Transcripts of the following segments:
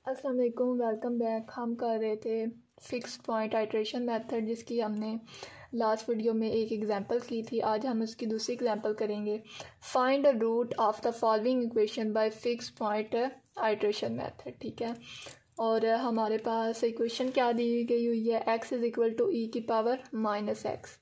अस्सलाम वालेकुम, welcome back. हम कर रहे थे फिक्स्ड पॉइंट आइट्रेशन मेथड, जिसकी हमने लास्ट वीडियो में एक एग्जांपल की थी। आज हम उसकी दूसरी एग्जांपल करेंगे। Find the root of the following equation by fixed point iteration method. ठीक है, और हमारे पास इक्वेशन क्या दी गई हुई है, x is equal to e की power -x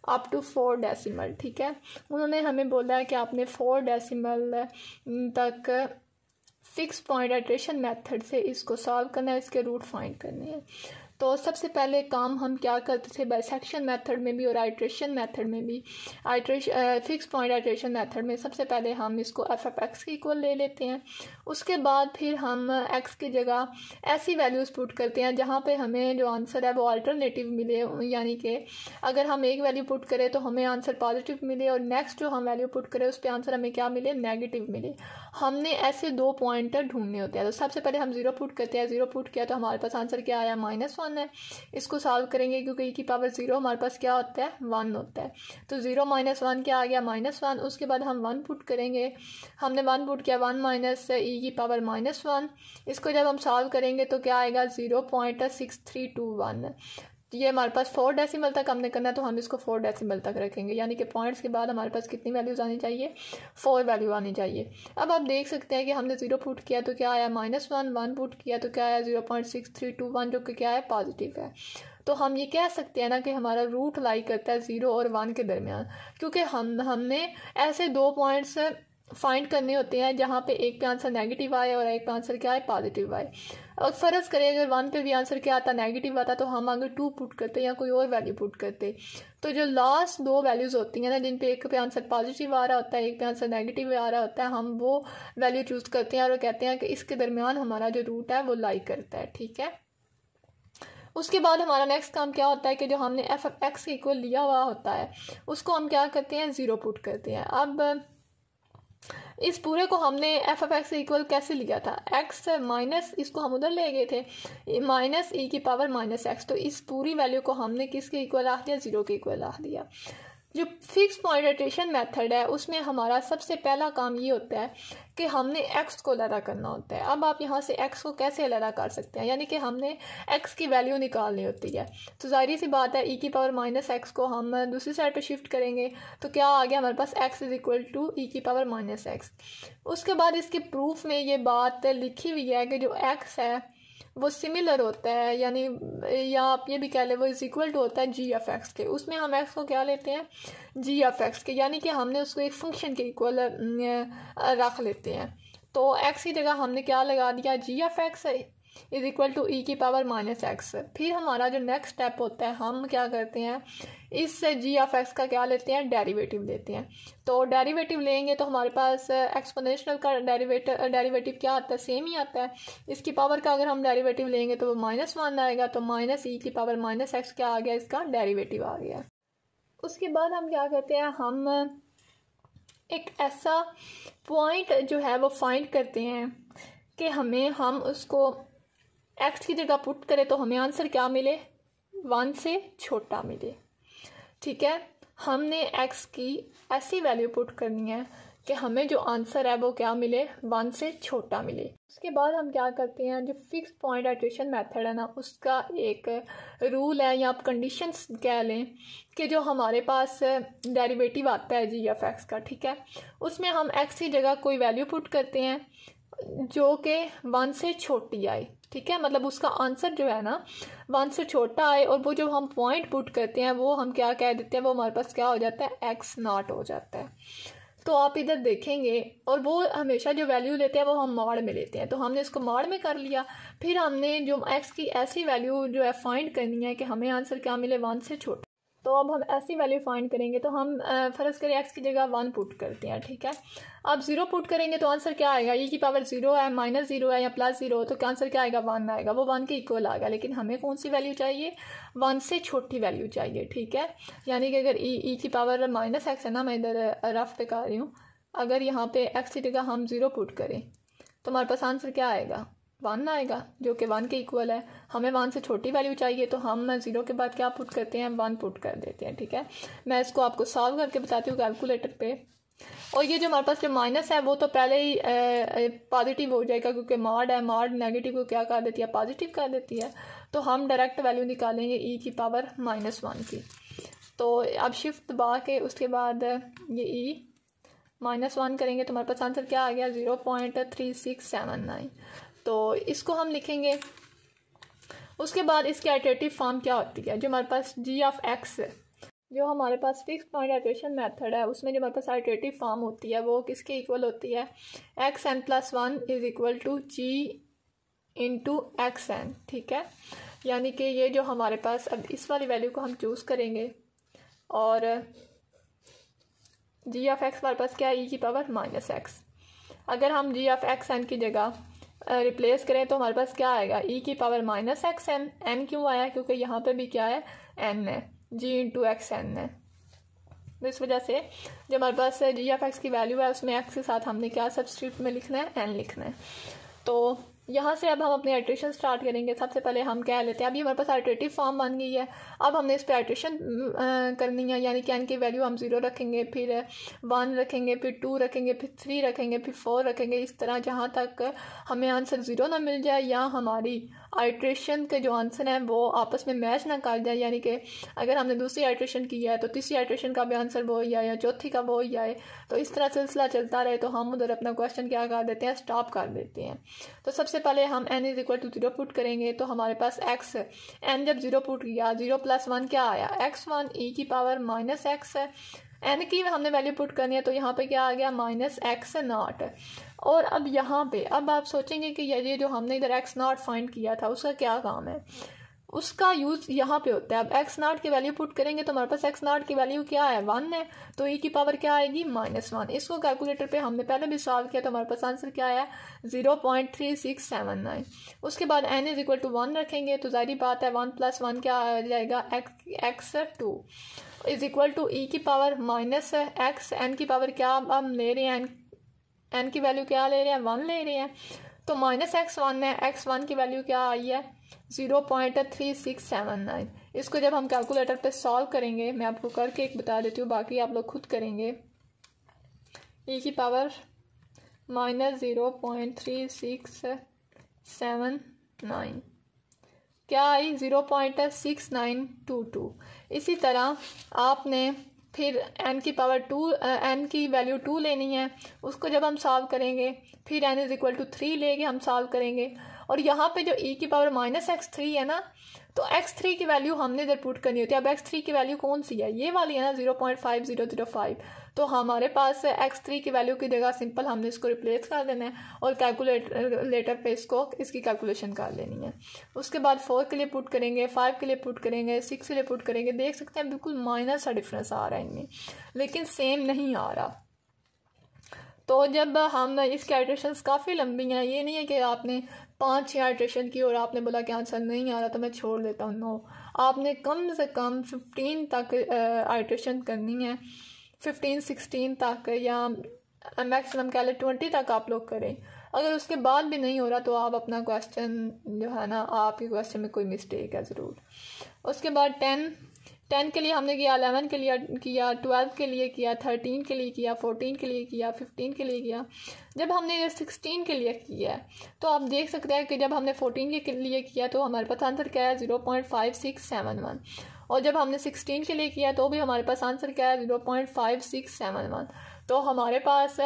up to 4 decimal. ठीक है, उन्होंने हमें बोला है कि आपने 4 डेसिमल तक फिक्स पॉइंट आइट्रेशन मेथड से इसको सॉल्व करना है, इसके रूट फाइंड करने हैं। तो सबसे पहले काम हम क्या करते थे, बाइसेक्शन मेथड में भी और आइट्रेशन मेथड में भी, फिक्स पॉइंट आइट्रेशन मेथड में सबसे पहले हम इसको f(x) के इक्वल ले लेते हैं। उसके बाद फिर हम x की जगह ऐसी वैल्यूज़ पुट करते हैं जहाँ पे हमें जो आंसर है वो अल्टरनेटिव मिले, यानी कि अगर हम एक वैल्यू पुट करें तो हमें आंसर पॉजिटिव मिले और नेक्स्ट जो हम वैल्यू पुट करें उस पर आंसर हमें क्या मिले, नेगेटिव मिले। हमने ऐसे 2 पॉइंटर ढूंढने होते हैं। तो सबसे पहले हम 0 पुट करते हैं। 0 पुट किया तो हमारे पास आंसर क्या आया, -1 है। इसको सॉल्व करेंगे क्योंकि e की पावर 0 हमारे पास क्या होता है, 1 होता है। तो 0 - 1 क्या आ गया, -1। उसके बाद हम 1 पुट करेंगे। हमने 1 पुट किया, 1 माइनस e की पावर -1। इसको जब हम सॉल्व करेंगे तो क्या आएगा, 0.6321। ये हमारे पास 4 डेसिमल तक हमने करना है, तो हम इसको 4 डेसिमल तक रखेंगे, यानी कि पॉइंट्स के बाद हमारे पास कितनी वैल्यूज़ आनी चाहिए, 4 वैल्यू आनी चाहिए। अब आप देख सकते हैं कि हमने 0 पुट किया तो क्या आया, -1। 1 पुट किया तो क्या आया, 0.6321, जो कि क्या है, पॉजिटिव है। तो हम ये कह सकते हैं ना कि हमारा रूट लाई करता है 0 और 1 के दरमियान, क्योंकि हमने ऐसे 2 पॉइंट्स फाइंड करने होते हैं जहाँ पे एक पे आंसर नेगेटिव आए और एक पे आंसर क्या है, पॉजिटिव आए। और फ़र्ज़ करें अगर 1 पे भी आंसर क्या आता, नेगेटिव आता, तो हम अगर 2 पुट करते या कोई और वैल्यू पुट करते, तो जो लास्ट 2 वैल्यूज़ होती हैं ना, जिन पे एक पे आंसर पॉजिटिव आ रहा होता है, एक पे आंसर नेगेटिव आ रहा होता है, हम वो वैल्यू चूज़ करते हैं और कहते हैं कि इसके दरमियान हमारा जो रूट है वो लाई करता है। ठीक है, उसके बाद हमारा नेक्स्ट काम क्या होता है कि जो हमने f(x) के इक्वल लिया हुआ होता है उसको हम क्या करते हैं, 0 पुट करते हैं। अब इस पूरे को हमने f(x) इक्वल कैसे लिया था, x माइनस, इसको हम उधर ले गए थे, -e की पावर -x। तो इस पूरी वैल्यू को हमने किसके इक्वल रख दिया, 0 के इक्वल रख दिया। जो फिक्स पॉइंट आइट्रेशन मेथड है उसमें हमारा सबसे पहला काम ये होता है कि हमने x को अलग करना होता है। अब आप यहाँ से x को कैसे अलग कर सकते हैं, यानी कि हमने x की वैल्यू निकालनी होती है। तो जाहिर सी बात है, e की पावर -x को हम दूसरी साइड पे शिफ्ट करेंगे तो क्या आ गया हमारे पास, x is equal to e की पावर -x। उसके बाद इसके प्रूफ में ये बात लिखी हुई है कि जो x है वो सिमिलर होता है, यानी या आप ये भी कह लें वो इज इक्वल टू होता है g(x) के। उसमें हम x को क्या लेते हैं, g(x) के, यानी कि हमने उसको एक फंक्शन के इक्वल रख लेते हैं। तो x की जगह हमने क्या लगा दिया, g(x) is equal to e की पावर -x। फिर हमारा जो नेक्स्ट स्टेप होता है, हम क्या करते हैं, इस g(x) का क्या लेते हैं, डेरिवेटिव लेते हैं। तो डेरिवेटिव लेंगे तो हमारे पास एक्सपोनेंशियल का डेरिवेटिव क्या आता है, सेम ही आता है। इसकी पावर का अगर हम डेरिवेटिव लेंगे तो वो -1 आएगा, तो -e की पावर -x क्या आ गया, इसका डेरिवेटिव आ गया। उसके बाद हम क्या करते हैं, हम एक ऐसा पॉइंट जो है वो फाइंड करते हैं कि हम उसको x की जगह पुट करें तो हमें आंसर क्या मिले, 1 से छोटा मिले। ठीक है, हमने x की ऐसी वैल्यू पुट करनी है कि हमें जो आंसर है वो क्या मिले, 1 से छोटा मिले। उसके बाद हम क्या करते हैं, जो फिक्स पॉइंट आइट्रेशन मेथड है ना, उसका एक रूल है या आप कंडीशंस कह लें कि जो हमारे पास डेरिवेटिव आता है g(x) का, ठीक है, उसमें हम x की जगह कोई वैल्यू पुट करते हैं जो कि 1 से छोटी आए। ठीक है, मतलब उसका आंसर जो है ना 1 से छोटा आए, और वो जो हम पॉइंट पुट करते हैं वो हम क्या कह देते हैं, वो हमारे पास क्या हो जाता है, x0 हो जाता है। तो आप इधर देखेंगे, और वो हमेशा जो वैल्यू लेते हैं वो हम मॉड में लेते हैं, तो हमने इसको मॉड में कर लिया। फिर हमने जो x की ऐसी वैल्यू जो है फाइंड करनी है कि हमें आंसर क्या मिले, 1 से छोटा। तो अब हम ऐसी वैल्यू फाइंड करेंगे तो हम फ़र्ज़ करें x की जगह 1 पुट करते हैं। ठीक है, अब 0 पुट करेंगे तो आंसर क्या आएगा, e की पावर 0 है, -0 है या +0, तो आंसर क्या आएगा, 1 आएगा। वो 1 के इक्वल आएगा, लेकिन हमें कौन सी वैल्यू चाहिए, 1 से छोटी वैल्यू चाहिए। ठीक है, यानी कि अगर e की पावर -x है ना, मैं इधर रफ पे कर रही हूँ, अगर यहाँ पे x की जगह हम 0 पुट करें तो हमारे पास आंसर क्या आएगा, 1 आएगा, जो कि 1 के इक्वल है। हमें 1 से छोटी वैल्यू चाहिए तो हम 0 के बाद क्या पुट करते हैं, 1 पुट कर देते हैं। ठीक है, मैं इसको आपको सॉल्व करके बताती हूँ कैलकुलेटर पे। और ये जो हमारे पास जो माइनस है वो तो पहले ही पॉजिटिव हो जाएगा, क्योंकि मॉड है, मॉड नेगेटिव को क्या कर देती है, पॉजिटिव कर देती है। तो हम डायरेक्ट वैल्यू निकालेंगे e की पावर -1 की। तो अब शिफ्ट दबा के उसके बाद ये e -1 करेंगे तो हमारे पास आंसर क्या आ गया, 0.3679। तो इसको हम लिखेंगे। उसके बाद इसकी आइटरेटिव फॉर्म क्या होती है, जो हमारे पास g(x) जो हमारे पास फिक्स पॉइंट आइटरेशन मेथड है उसमें जो हमारे पास आइटरेटिव फॉर्म होती है वो किसके इक्वल होती है, xn+1 is equal to g into xn। ठीक है, यानी कि ये जो हमारे पास, अब इस वाली वैल्यू को हम चूज़ करेंगे और g(x) हमारे पास क्या है, e की पावर -x। अगर हम g(xn) की जगह रिप्लेस करें तो हमारे पास क्या आएगा, e की पावर -xn। n क्यों आया, क्योंकि यहाँ पे भी क्या है, n है, g इंटू xn है। तो इस वजह से जो हमारे पास g(x) की वैल्यू है उसमें x के साथ हमने क्या सब्स्टिट्यूट में लिखना है, n लिखना है। तो यहाँ से अब हम अपनी आइट्रेशन स्टार्ट करेंगे। सबसे पहले हम क्या लेते हैं, अभी हमारे पास आइट्रेटिव फॉर्म बन गई है। अब हमने इस पर आइट्रेशन करनी है, यानी कि n की वैल्यू हम 0 रखेंगे, फिर 1 रखेंगे, फिर 2 रखेंगे, फिर 3 रखेंगे, फिर 4 रखेंगे, इस तरह जहाँ तक हमें आंसर 0 ना मिल जाए या हमारी आइट्रेशन के जो आंसर हैं वो आपस में मैच ना कर जाए। यानी कि अगर हमने दूसरी आइट्रेशन की है तो तीसरी आइट्रेशन का भी आंसर वो ही आए या चौथी का वो ही आए, तो इस तरह सिलसिला चलता रहे तो हम उधर अपना क्वेश्चन क्या कर देते हैं, स्टॉप कर देते हैं। तो सबसे पहले हम n is equal to 0 put करेंगे तो हमारे पास x, n जब 0 पुट किया, 0 + 1 क्या आया, x1 e की पावर -x है। n की हमने वैल्यू पुट करनी है तो यहाँ पे क्या आ गया, -x0। और अब यहाँ पे अब आप सोचेंगे कि ये जो हमने इधर x0 फाइंड किया था उसका क्या काम है, उसका यूज़ यहाँ पे होता है। अब x0 की वैल्यू पुट करेंगे तो हमारे पास x0 की वैल्यू क्या है, 1 है, तो e की पावर क्या आएगी, -1। इसको कैलकुलेटर पे हमने पहले भी सॉल्व किया तो हमारे पास आंसर क्या आया, 0.3679। उसके बाद n इज इक्वल टू 1 रखेंगे तो जाहिर बात है 1 + 1 क्या आ जाएगा, x2 is equal to e की पावर -x, n की पावर क्या हम ले रहे हैं, n की वैल्यू क्या ले रहे हैं, 1 ले रहे हैं, तो -x1 है, x1 की वैल्यू क्या आई है, 0.3679। इसको जब हम कैलकुलेटर पे सॉल्व करेंगे, मैं आपको करके एक बता देती हूँ, बाकी आप लोग खुद करेंगे। e की पावर -0.3679 क्या आई, 0.6922। इसी तरह आपने फिर n की पावर 2, n की वैल्यू 2 लेनी है, उसको जब हम सॉल्व करेंगे फिर n इज इक्वल टू 3 लेके हम सॉल्व करेंगे। और यहाँ पे जो e की पावर -x3 है ना, तो x3 की वैल्यू हमने इधर पुट करनी होती है। अब x3 की वैल्यू कौन सी है, ये वाली है ना, 0.5005। तो हमारे पास x3 की वैल्यू की जगह सिंपल हमने इसको रिप्लेस कर देना है और कैलकुलेटर पे इसकी कैलकुलेशन कर लेनी है। उसके बाद 4 के लिए पुट करेंगे, 5 के लिए पुट करेंगे, 6 के लिए पुट करेंगे। देख सकते हैं बिल्कुल माइनर सा डिफरेंस आ रहा है इनमें, लेकिन सेम नहीं आ रहा। तो जब हम इसकी आइट्रेशंस काफ़ी लंबी हैं, ये नहीं है कि आपने 5-6 आइट्रेशन की और आपने बोला कि आंसर नहीं आ रहा तो मैं छोड़ देता हूँ। नो, आपने कम से कम 15 तक आइट्रेशन करनी है, 15-16 तक, या मैक्सिमम कह लें 20 तक आप लोग करें। अगर उसके बाद भी नहीं हो रहा तो आप अपना क्वेश्चन जो है ना, आपके क्वेश्चन में कोई मिस्टेक है ज़रूर। उसके बाद 10 के लिए हमने किया, 11 के लिए किया, 12 के लिए किया, 13 के लिए किया, 14 के लिए किया, 15 के लिए किया। जब हमने ये 16 के लिए किया है तो आप देख सकते हैं कि जब हमने 14 के लिए किया तो हमारे पास आंसर क्या है, 0.5671। और जब हमने 16 के लिए किया तो भी हमारे पास आंसर क्या है, 0.5671। तो हमारे पास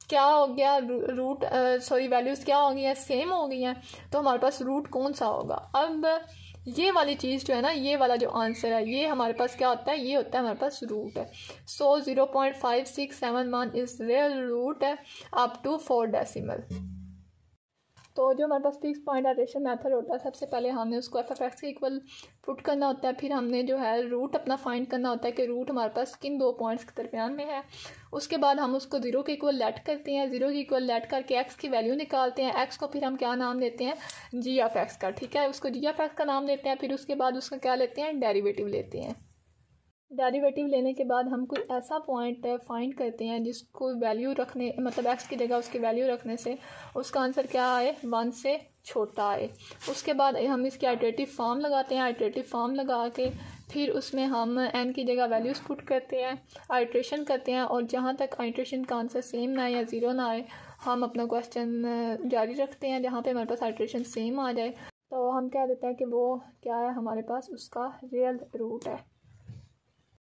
क्या हो गया, वैल्यूज़ क्या हो गई हैं, सेम हो गई हैं। तो हमारे पास रूट कौन सा होगा। अब ये वाली चीज़ जो है ना, ये वाला जो आंसर है ये हमारे पास क्या होता है, ये होता है हमारे पास रूट है। सो 0.5671 इज रियल रूट है अप टू 4 डेसिमल। तो जो हमारे पास फिक्स पॉइंट आइट्रेशन मेथड होता है, सबसे पहले हमने उसको f(x) के इक्वल पुट करना होता है, फिर हमने जो है रूट अपना फाइंड करना होता है कि रूट हमारे पास किन 2 पॉइंट्स के दरमियान में है। उसके बाद हम उसको 0 के इक्वल लेट करते हैं, 0 के इक्वल लेट करके x की वैल्यू निकालते हैं। x को फिर हम क्या नाम देते हैं, g(x) का, ठीक है, उसको g(x) का नाम देते हैं। फिर उसके बाद उसका क्या लेते हैं, डेरिवेटिव लेते हैं। डेरिवेटिव लेने के बाद हम कोई ऐसा पॉइंट फाइंड करते हैं जिसको वैल्यू रखने मतलब एक्स की जगह उसकी वैल्यू रखने से उसका आंसर क्या आए, 1 से छोटा आए। उसके बाद हम इसकी आइटरेटिव फॉर्म लगाते हैं। आइटरेटिव फॉर्म लगा के फिर उसमें हम n की जगह वैल्यूज़ पुट करते हैं, आइट्रेशन करते हैं, और जहाँ तक आइट्रेशन का आंसर सेम ना आए या ज़ीरो ना आए हम अपना क्वेश्चन जारी रखते हैं। जहाँ पे हमारे पास आइट्रेशन सेम आ जाए तो हम कह देते हैं कि वो क्या है, हमारे पास उसका रियल रूट है।